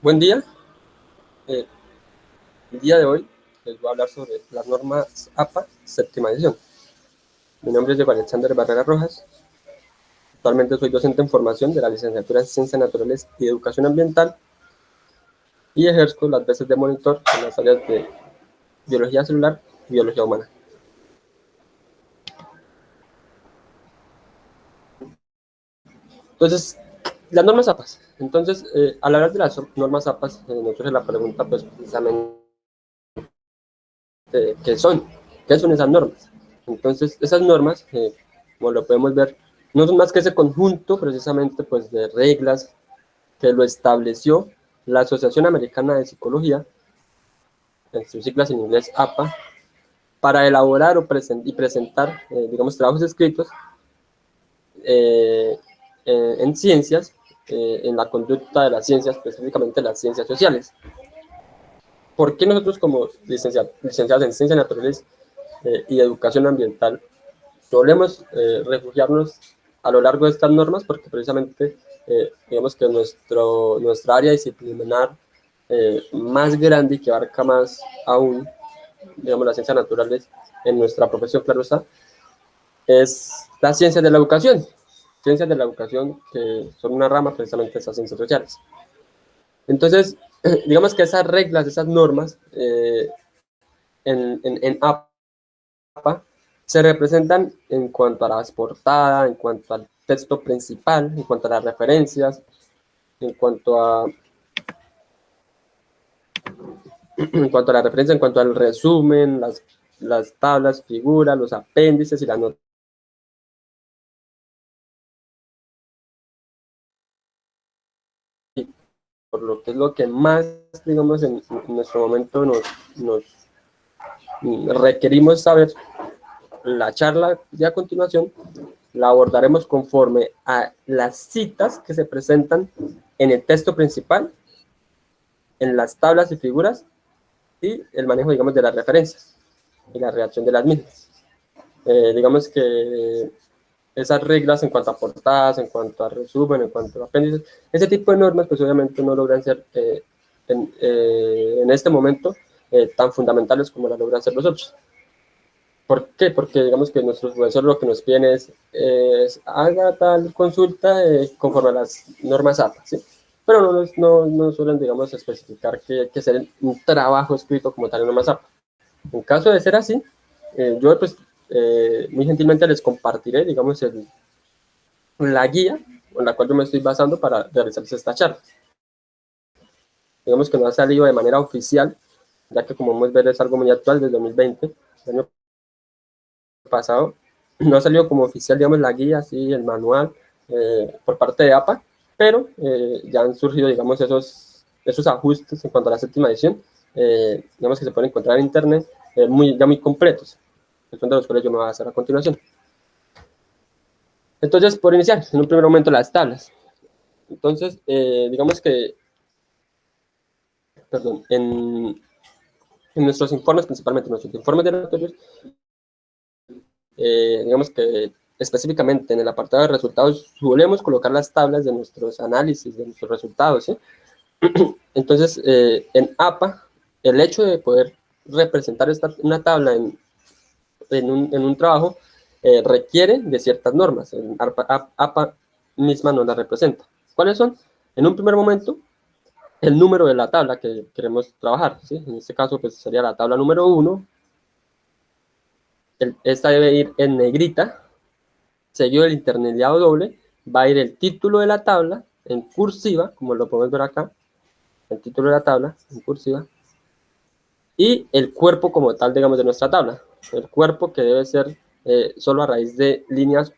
Buen día. Eh, el día de hoy les voy a hablar sobre las normas APA, séptima edición. Mi nombre es Diego Alexander Barrera Rojas. Actualmente soy docente en formación de la licenciatura en Ciencias Naturales y Educación Ambiental y ejerzo las veces de monitor en las áreas de biología celular y biología humana. Entonces, las normas APA. Entonces, al hablar de las normas APA, nos surge la pregunta, pues, precisamente, ¿qué son? ¿Qué son esas normas? Entonces, esas normas, como lo podemos ver, no son más que ese conjunto precisamente pues, de reglas que lo estableció la Asociación Americana de Psicología, en sus siglas en inglés APA, para elaborar y presentar, digamos, trabajos escritos eh, en ciencias, en la conducta de las ciencias, específicamente las ciencias sociales. ¿Por qué nosotros como licenciados en ciencias naturales y educación ambiental solemos refugiarnos a lo largo de estas normas? Porque precisamente digamos que nuestra área disciplinar más grande y que abarca más aún, digamos, las ciencias naturales en nuestra profesión, claro está, es las ciencias de la educación. Ciencias de la educación que son una rama precisamente de esas ciencias sociales. Entonces, digamos que esas reglas, esas normas en APA se representan en cuanto a las portadas, en cuanto al texto principal, en cuanto a las referencias, en cuanto a, en cuanto a la referencia, en cuanto al resumen, las tablas, figuras, los apéndices y las notas. Por lo que es lo que más, digamos, en nuestro momento nos requerimos saber. La charla de a continuación la abordaremos conforme a las citas que se presentan en el texto principal, en las tablas y figuras y el manejo, digamos, de las referencias y la redacción de las mismas. Digamos que esas reglas en cuanto a portadas, en cuanto a resumen, en cuanto a apéndices, ese tipo de normas, pues obviamente no logran ser en este momento tan fundamentales como las logran ser los otros. ¿Por qué? Porque digamos que nuestros profesores lo que nos piden es haga tal consulta conforme a las normas APA, ¿sí? Pero no suelen, digamos, especificar que hay que hacer un trabajo escrito como tal en normas APA. En caso de ser así, yo pues muy gentilmente les compartiré, digamos, la guía en la cual yo me estoy basando para realizar esta charla. Digamos que no ha salido de manera oficial, ya que como vamos a ver es algo muy actual desde 2020, el año pasado, no ha salido como oficial, digamos, la guía, así, el manual por parte de APA, pero ya han surgido, digamos, esos ajustes en cuanto a la séptima edición, digamos que se pueden encontrar en internet, ya muy completos, que son de los cuales yo me voy a hacer a continuación. Entonces, por iniciar, en un primer momento las tablas. Entonces, digamos que, perdón, en nuestros informes, principalmente en nuestros informes de laboratorios, digamos que específicamente en el apartado de resultados solemos colocar las tablas de nuestros análisis, de nuestros resultados, ¿sí? Entonces, en APA, el hecho de poder representar una tabla en un trabajo requiere de ciertas normas. APA misma no la representa. ¿Cuáles son? En un primer momento, el número de la tabla que queremos trabajar, ¿sí? En este caso, pues sería la tabla número 1. Esta debe ir en negrita, seguido del interlineado doble, va a ir el título de la tabla en cursiva, como lo podemos ver acá, el título de la tabla en cursiva, y el cuerpo como tal, digamos, de nuestra tabla. El cuerpo que debe ser solo a raíz de líneas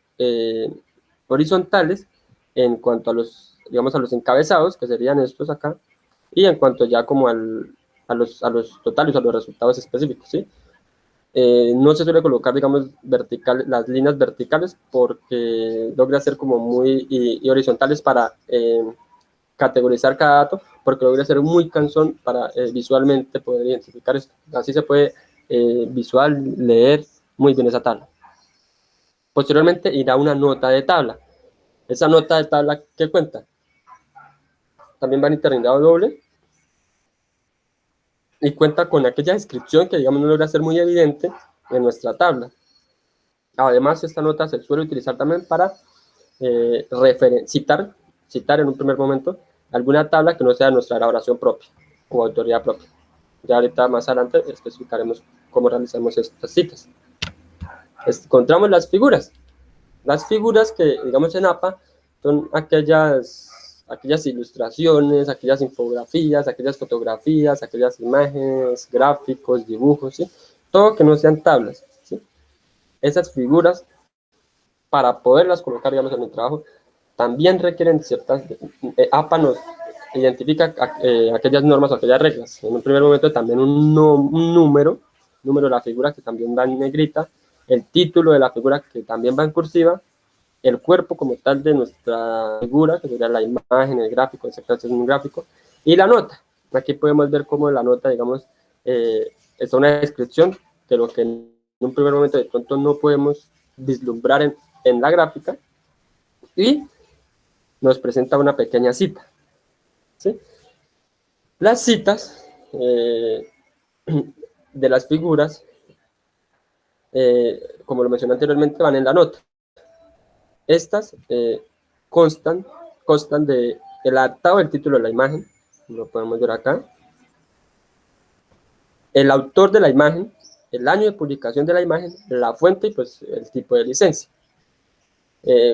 horizontales en cuanto a los, digamos, a los encabezados, que serían estos acá, y en cuanto ya como a los totales, a los resultados específicos, ¿sí? No se suele colocar, digamos, las líneas verticales porque logra ser como muy y horizontales para categorizar cada dato, porque logra ser muy cansón para visualmente poder identificar esto. Así se puede visual leer muy bien esa tabla. Posteriormente irá una nota de tabla. Esa nota de tabla, ¿qué cuenta? También va en interlineado doble y cuenta con aquella descripción que, digamos, no logra ser muy evidente en nuestra tabla. Además, esta nota se suele utilizar también para citar en un primer momento alguna tabla que no sea nuestra elaboración propia o autoridad propia. Ya ahorita más adelante especificaremos cómo realizamos estas citas. Encontramos las figuras. Las figuras que, digamos, en APA son aquellas ilustraciones, aquellas infografías, aquellas fotografías, aquellas imágenes, gráficos, dibujos, ¿sí? Todo que no sean tablas, ¿sí? Esas figuras, para poderlas colocar, digamos, en el trabajo, también requieren ciertas... APA nos identifica aquellas normas o aquellas reglas. En un primer momento también un número de la figura que también va en negrita, el título de la figura que también va en cursiva, el cuerpo como tal de nuestra figura, que sería la imagen, el gráfico, en este caso es un gráfico, y la nota. Aquí podemos ver cómo la nota, digamos, es una descripción de lo que en un primer momento de pronto no podemos vislumbrar en la gráfica, y nos presenta una pequeña cita, ¿sí? Las citas de las figuras, como lo mencioné anteriormente, van en la nota. Estas constan del adaptado del título de la imagen, lo podemos ver acá, el autor de la imagen, el año de publicación de la imagen, la fuente y pues el tipo de licencia.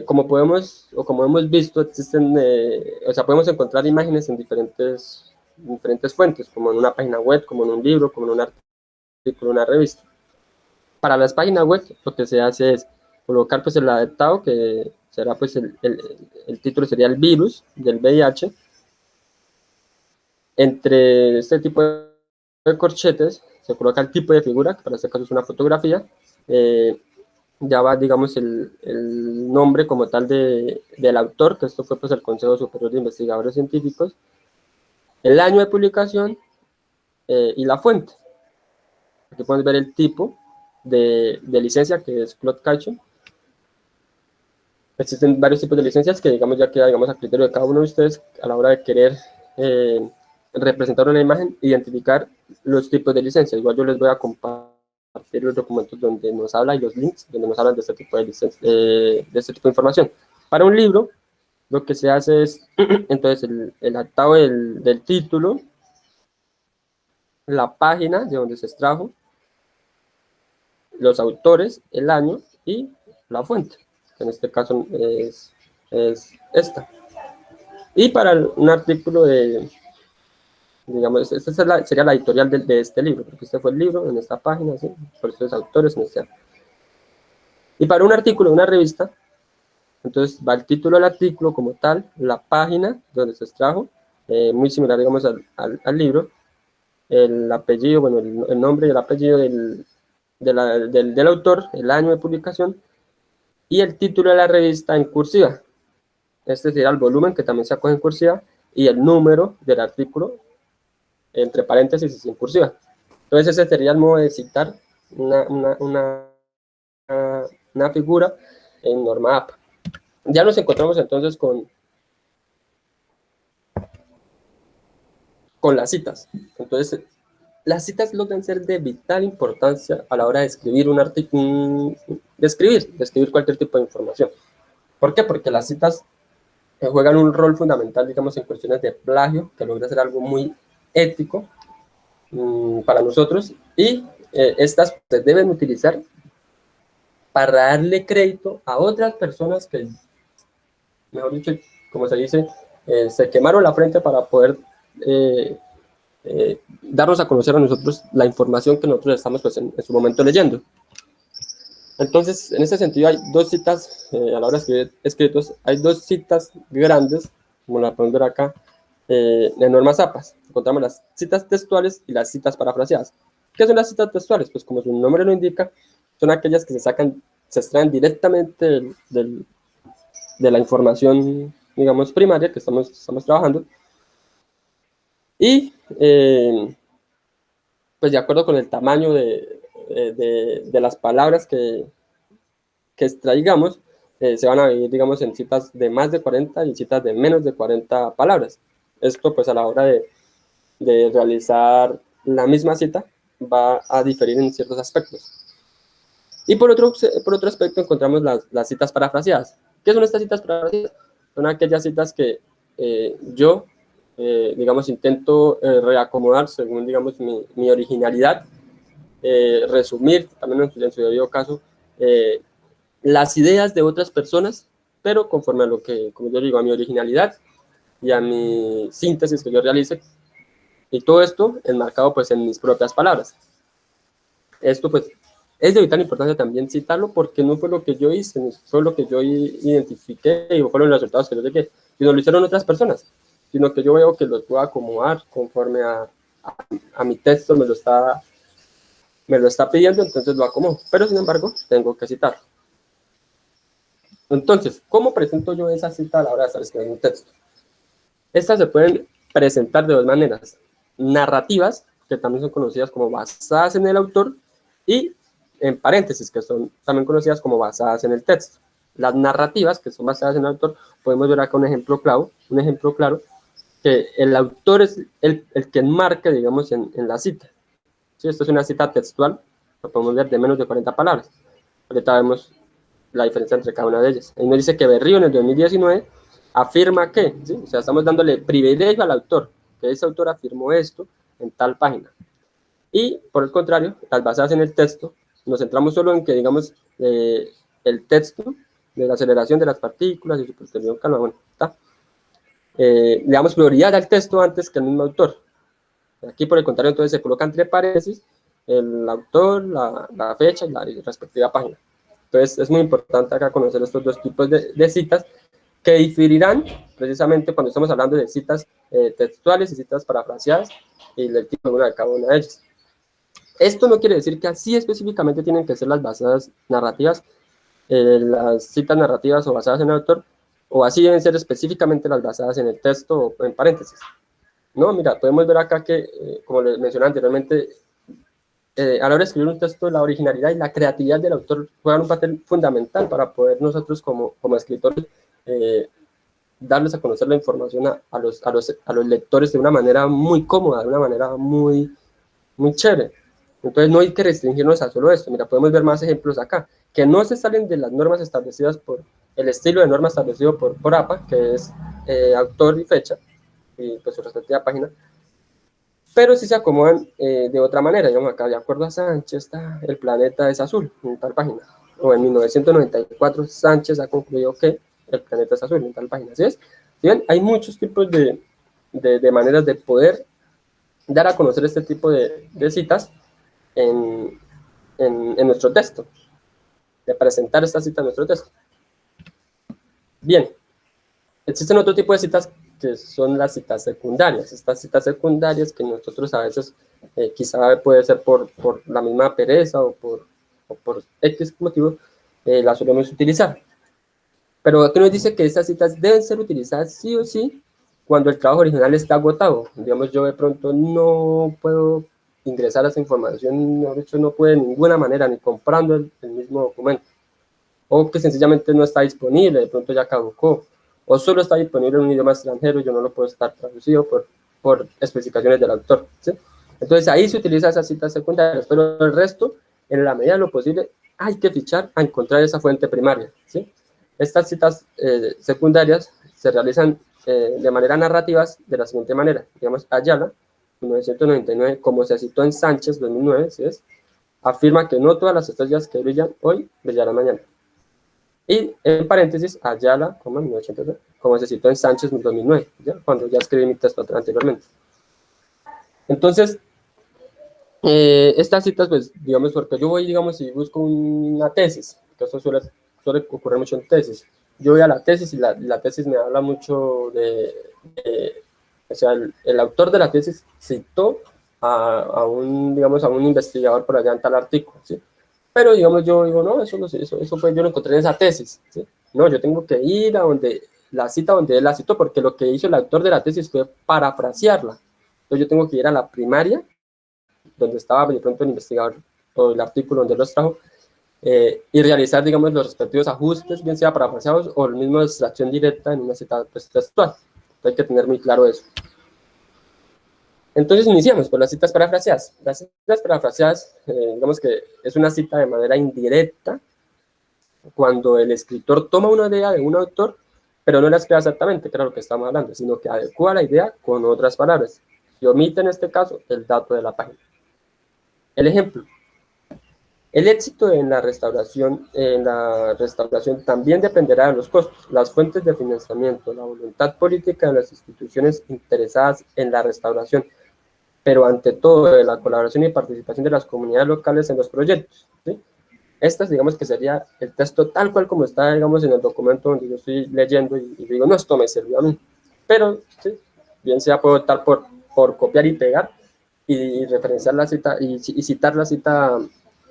Como hemos visto, existen, podemos encontrar imágenes en diferentes fuentes, como en una página web, como en un libro, como en un artículo, en una revista. Para las páginas web, lo que se hace es colocar pues el adaptado, que será pues el título sería el virus del VIH. Entre este tipo de corchetes se coloca el tipo de figura, que para este caso es una fotografía. Ya va, digamos, el nombre como tal del autor, que esto fue pues el Consejo Superior de Investigadores Científicos, el año de publicación y la fuente. Aquí podemos ver el tipo de licencia, que es Cloud Caption. Existen varios tipos de licencias que, digamos, ya queda, digamos, a criterio de cada uno de ustedes a la hora de querer representar una imagen, identificar los tipos de licencias. Igual yo les voy a compartir los documentos donde nos habla y los links donde nos hablan de este tipo de licencias, de este tipo de información. Para un libro, lo que se hace es, entonces, el adaptado del título, la página de donde se extrajo, los autores, el año y la fuente. En este caso es esta. Y para un artículo digamos, esta sería la editorial de este libro, porque este fue el libro en esta página, ¿sí? Por estos autores en este. Y para un artículo de una revista, entonces va el título del artículo como tal, la página donde se extrajo, muy similar, digamos, al libro, el apellido, bueno, el nombre y el apellido del autor, el año de publicación, y el título de la revista en cursiva. Este sería el volumen, que también se acoge en cursiva, y el número del artículo, entre paréntesis y sin cursiva. Entonces ese sería el modo de citar una figura en norma APA. Ya nos encontramos entonces con las citas. Entonces, las citas logran ser de vital importancia a la hora de escribir un artículo, de escribir cualquier tipo de información. ¿Por qué? Porque las citas juegan un rol fundamental, digamos, en cuestiones de plagio, que logra ser algo muy ético para nosotros, y estas se deben utilizar para darle crédito a otras personas que, mejor dicho, como se dice, se quemaron la frente para poder darnos a conocer a nosotros la información que nosotros estamos pues, en su momento leyendo. Entonces, en ese sentido, hay dos citas, a la hora de escribir escritos, hay dos citas grandes, como la podemos ver acá, en normas APAS. Encontramos las citas textuales y las citas parafraseadas. ¿Qué son las citas textuales? Pues como su nombre lo indica, son aquellas que se extraen directamente de la información, digamos, primaria que estamos trabajando. Y, pues de acuerdo con el tamaño de las palabras que extraigamos se van a dividir, digamos, en citas de más de 40 y citas de menos de 40 palabras. Esto, pues, a la hora de realizar la misma cita, va a diferir en ciertos aspectos. Y por otro aspecto encontramos las citas parafraseadas. ¿Qué son estas citas parafraseadas? Son aquellas citas que yo, digamos, intento reacomodar según, digamos, mi originalidad, resumir, también en su debido caso, las ideas de otras personas, pero conforme a lo que, como yo digo, a mi originalidad y a mi síntesis que yo realice, y todo esto enmarcado pues en mis propias palabras. Esto pues es de vital importancia también citarlo, porque no fue lo que yo hice, no fue lo que yo identifiqué y fueron los resultados que yo llegué, sino lo hicieron otras personas, sino que yo veo que los puedo acomodar conforme a mi texto me lo está pidiendo, entonces lo acomodo, pero sin embargo tengo que citarlo. Entonces, ¿cómo presento yo esa cita a la hora de estar escribiendo un texto? Estas se pueden presentar de dos maneras: narrativas, que también son conocidas como basadas en el autor, y en paréntesis, que son también conocidas como basadas en el texto. Las narrativas, que son basadas en el autor, podemos ver acá un ejemplo claro, que el autor es el que enmarca, digamos, en la cita. ¿Sí? Esto es una cita textual, lo podemos ver de menos de 40 palabras. Ahorita vemos la diferencia entre cada una de ellas. Ahí nos dice que Berrío en el 2019 afirma que, ¿sí? O sea, estamos dándole privilegio al autor, que ese autor afirmó esto en tal página. Y, por el contrario, las basadas en el texto, nos centramos solo en que, digamos, el texto de la aceleración de las partículas y su posterior calma, bueno, ¿está? Le damos prioridad al texto antes que al mismo autor. Aquí, por el contrario, entonces se coloca entre paréntesis el autor, la fecha y la respectiva página. Entonces, es muy importante acá conocer estos dos tipos de citas que diferirán precisamente cuando estamos hablando de citas textuales y citas parafraseadas y del tipo de cada una de ellas. Esto no quiere decir que así específicamente tienen que ser las basadas narrativas, las citas narrativas o basadas en el autor, o así deben ser específicamente las basadas en el texto o en paréntesis. No, mira, podemos ver acá que, como les mencioné anteriormente, a la hora de escribir un texto, la originalidad y la creatividad del autor juegan un papel fundamental para poder nosotros como escritores darles a conocer la información a los lectores de una manera muy cómoda, de una manera muy chévere. Entonces no hay que restringirnos a solo esto. Mira, podemos ver más ejemplos acá, que no se salen de las normas establecidas por el estilo de norma establecido por APA, que es autor y fecha, y pues su respectiva página, pero sí se acomodan de otra manera. Digamos acá, de acuerdo a Sánchez, está el planeta es azul, en tal página. O en 1994, Sánchez ha concluido que el planeta es azul, en tal página. ¿Sí es? ¿Sí ven? Hay muchos tipos de maneras de poder dar a conocer este tipo de citas en nuestro texto, de presentar esta cita en nuestro texto. Bien, existen otro tipo de citas que son las citas secundarias. Estas citas secundarias que nosotros a veces quizá puede ser por la misma pereza o por X motivo, las solemos utilizar. Pero aquí nos dice que estas citas deben ser utilizadas sí o sí cuando el trabajo original está agotado. Digamos, yo de pronto no puedo ingresar a esa información, de hecho no puede de ninguna manera, ni comprando el mismo documento. O que sencillamente no está disponible, de pronto ya caducó. O solo está disponible en un idioma extranjero y yo no lo puedo estar traducido por especificaciones del autor, ¿sí? Entonces ahí se utiliza esas citas secundarias, pero el resto, en la medida de lo posible, hay que fichar a encontrar esa fuente primaria, ¿sí? Estas citas secundarias se realizan de manera narrativas de la siguiente manera. Digamos, Ayala, 1999, como se citó en Sánchez, 2009, ¿sí es? Afirma que no todas las estrellas que brillan hoy brillarán mañana. Y en paréntesis, Ayala, como se citó en Sánchez en 2009, ¿ya? Cuando ya escribí mi texto anteriormente. Entonces, estas citas, pues, digamos, porque yo voy, digamos, y busco una tesis, que eso suele ocurrir mucho en tesis. Yo voy a la tesis y la tesis me habla mucho o sea, el autor de la tesis citó a un investigador por allá en tal artículo, ¿sí? Pero, digamos, yo digo, no, eso pues yo lo encontré en esa tesis, ¿sí? No, yo tengo que ir a la cita donde él la citó, porque lo que hizo el autor de la tesis fue parafrasearla. Entonces yo tengo que ir a la primaria, donde estaba de pronto el investigador o el artículo donde los trajo, y realizar, digamos, los respectivos ajustes, bien sea parafraseados o el mismo extracción directa en una cita pues, textual. Hay que tener muy claro eso. Entonces iniciamos por las citas parafraseadas. Las citas parafraseadas, digamos que es una cita de manera indirecta, cuando el escritor toma una idea de un autor, pero no la escribe exactamente, que era lo que estamos hablando, sino que adecua la idea con otras palabras, y omite en este caso el dato de la página. El ejemplo: el éxito en la restauración también dependerá de los costos, las fuentes de financiamiento, la voluntad política de las instituciones interesadas en la restauración, pero ante todo de la colaboración y participación de las comunidades locales en los proyectos, ¿sí? Estas, digamos que sería el texto tal cual como está, digamos, en el documento donde yo estoy leyendo y digo, no, esto me sirvió a mí. Pero, sí, bien sea puedo optar por copiar y pegar y referenciar la cita y citar la cita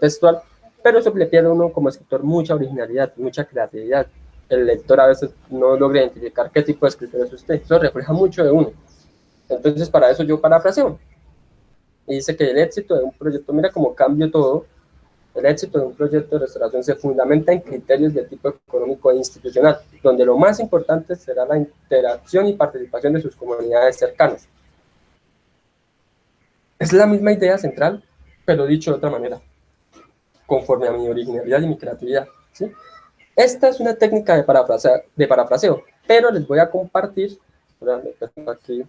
textual, pero eso le pierde a uno como escritor mucha originalidad, mucha creatividad. El lector a veces no logra identificar qué tipo de escritor es usted. Eso refleja mucho de uno. Entonces, para eso yo parafraseo. Y dice que el éxito de un proyecto, mira cómo cambio todo. El éxito de un proyecto de restauración se fundamenta en criterios de tipo económico e institucional, donde lo más importante será la interacción y participación de sus comunidades cercanas. Es la misma idea central, pero dicho de otra manera, conforme a mi originalidad y mi creatividad, ¿sí? Esta es una técnica de parafraseo, pero les voy a compartir, aquí,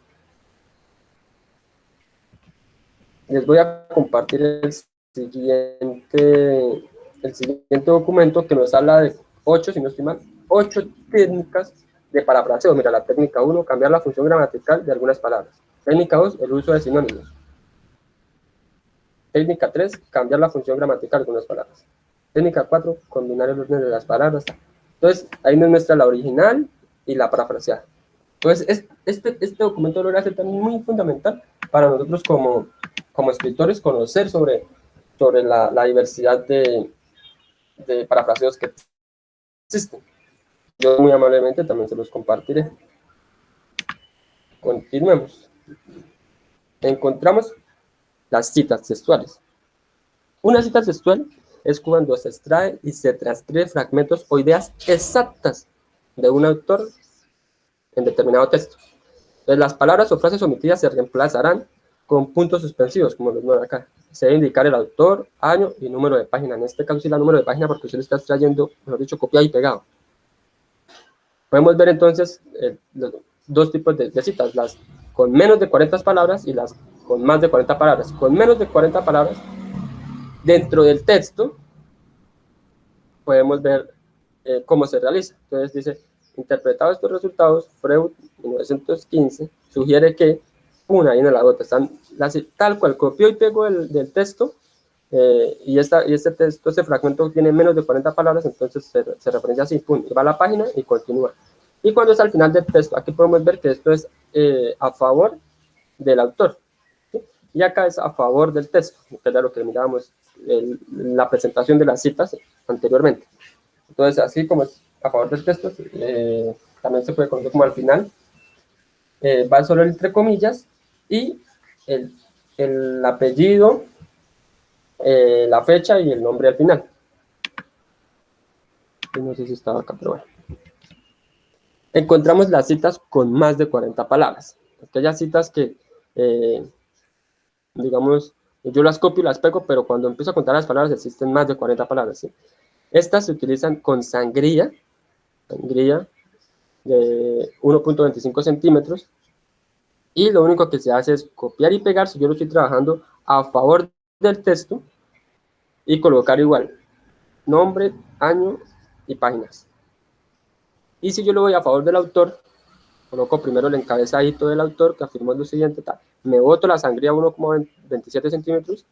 les voy a compartir el siguiente documento que nos habla de 8, si no estoy mal, 8 técnicas de parafraseo. Mira, la técnica 1, cambiar la función gramatical de algunas palabras. Técnica 2, el uso de sinónimos. Técnica 3, cambiar la función gramatical de algunas palabras. Técnica 4, combinar el orden de las palabras. Entonces, ahí nos muestra la original y la parafraseada. Entonces, este documento logra ser también muy fundamental para nosotros como escritores, conocer sobre la diversidad de parafraseos que existen. Yo muy amablemente también se los compartiré. Continuemos. Encontramos las citas textuales. Una cita textual es cuando se extrae y se transcribe fragmentos o ideas exactas de un autor en determinado texto. Entonces, las palabras o frases omitidas se reemplazarán con puntos suspensivos, como los mueven acá. Se debe indicar el autor, año y número de página. En este caso sí la número de página porque usted lo está extrayendo, mejor dicho, copiado y pegado. Podemos ver entonces los dos tipos de citas, las con menos de 40 palabras y las con más de 40 palabras. Con menos de 40 palabras, dentro del texto, podemos ver cómo se realiza. Entonces dice, interpretados estos resultados, Freud, 1915, sugiere que una y en la otra están tal cual copió y pegó del texto, y este texto, este fragmento tiene menos de 40 palabras, entonces se referencia así, pum, y va a la página y continúa. Y cuando es al final del texto, aquí podemos ver que esto es a favor del autor, ¿sí? Y acá es a favor del texto, que era lo que mirábamos la presentación de las citas anteriormente. Entonces, así como es a favor del texto, también se puede conocer como al final, va solo entre comillas, y el apellido, la fecha y el nombre al final. No sé si estaba acá, pero bueno. Encontramos las citas con más de 40 palabras. Aquellas citas que, digamos, yo las copio y las pego, pero cuando empiezo a contar las palabras existen más de 40 palabras, ¿sí? Estas se utilizan con sangría de 1.25 centímetros, y lo único que se hace es copiar y pegar si yo lo estoy trabajando a favor del texto y colocar igual nombre, año y páginas. Y si yo lo voy a favor del autor, coloco primero el encabezadito del autor que afirmó lo siguiente, tal, me boto la sangría 1.27 centímetros,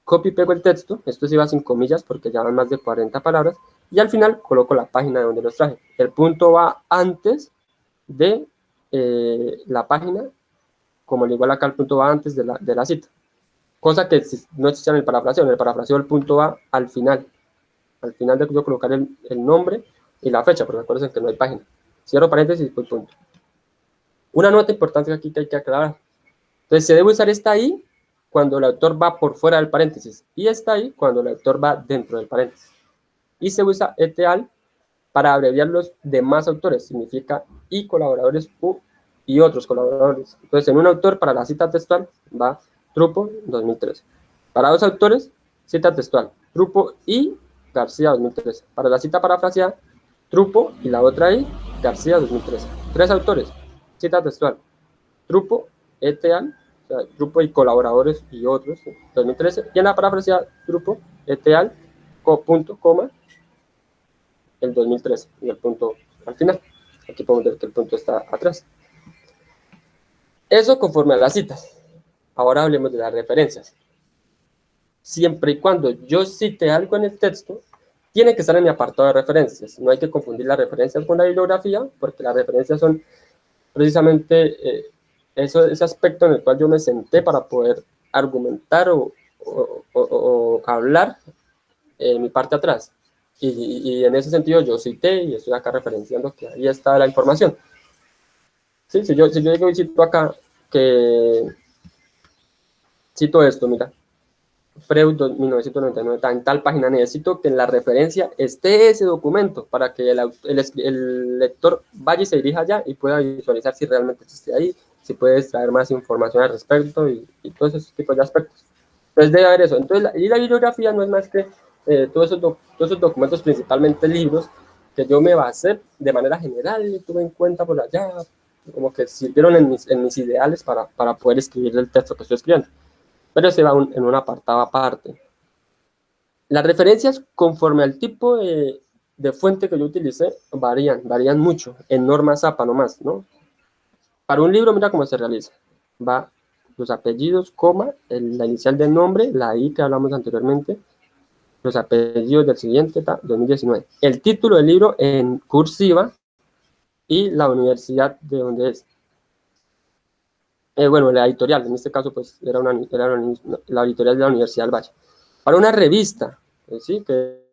copio y pego el texto, esto sí va sin comillas porque ya van más de 40 palabras, y al final coloco la página de donde los traje. El punto va antes de la página, como al igual acá el punto va antes de la cita. Cosa que no existe en el parafraseo. En el parafraseo el punto va al final. Al final de yo colocar el nombre y la fecha, porque acuérdense que no hay página. Cierro paréntesis y pues punto. Una nota importante aquí que hay que aclarar. Entonces se debe usar esta ahí cuando el autor va por fuera del paréntesis y esta ahí cuando el autor va dentro del paréntesis. y se usa et al para abreviar los demás autores, significa y colaboradores y otros colaboradores. Entonces, en un autor, para la cita textual, va Trupo 2013. Para dos autores, cita textual, Trupo y García 2013. Para la cita parafraseada, Trupo y la otra I, García 2013. Tres autores, cita textual, Trupo, et al, o sea, Trupo y colaboradores y otros, 2013. Y en la parafraseada, Trupo, et al, punto, coma, el 2013 y el punto al final. Aquí podemos ver que el punto está atrás. Eso conforme a las citas. Ahora hablemos de las referencias. Siempre y cuando yo cite algo en el texto, tiene que estar en mi apartado de referencias. No hay que confundir las referencias con la bibliografía, porque las referencias son precisamente ese aspecto en el cual yo me senté para poder argumentar o hablar mi parte atrás. Y en ese sentido yo cité y estoy acá referenciando que ahí está la información. Sí, si yo digo y cito acá que cito esto, mira, Freud 1999, en tal página, necesito que en la referencia esté ese documento para que el lector vaya y se dirija allá y pueda visualizar si realmente existe ahí, si puede extraer más información al respecto y todos esos tipos de aspectos. Entonces debe haber eso. Entonces, la bibliografía no es más que todos esos documentos, principalmente libros, que yo me basé de manera general y tuve en cuenta por allá, como que sirvieron en mis ideales para poder escribir el texto que estoy escribiendo. Pero se va en un apartado aparte. Las referencias, conforme al tipo de fuente que yo utilicé, varían mucho, en norma ZAPA nomás, ¿no? Para un libro, mira cómo se realiza. Va los apellidos, coma, la inicial del nombre, la I que hablamos anteriormente, los apellidos del siguiente, 2019. El título del libro en cursiva y la universidad de donde es. Bueno, la editorial, en este caso, pues, era la editorial de la Universidad del Valle. Para una revista, ¿sí? Que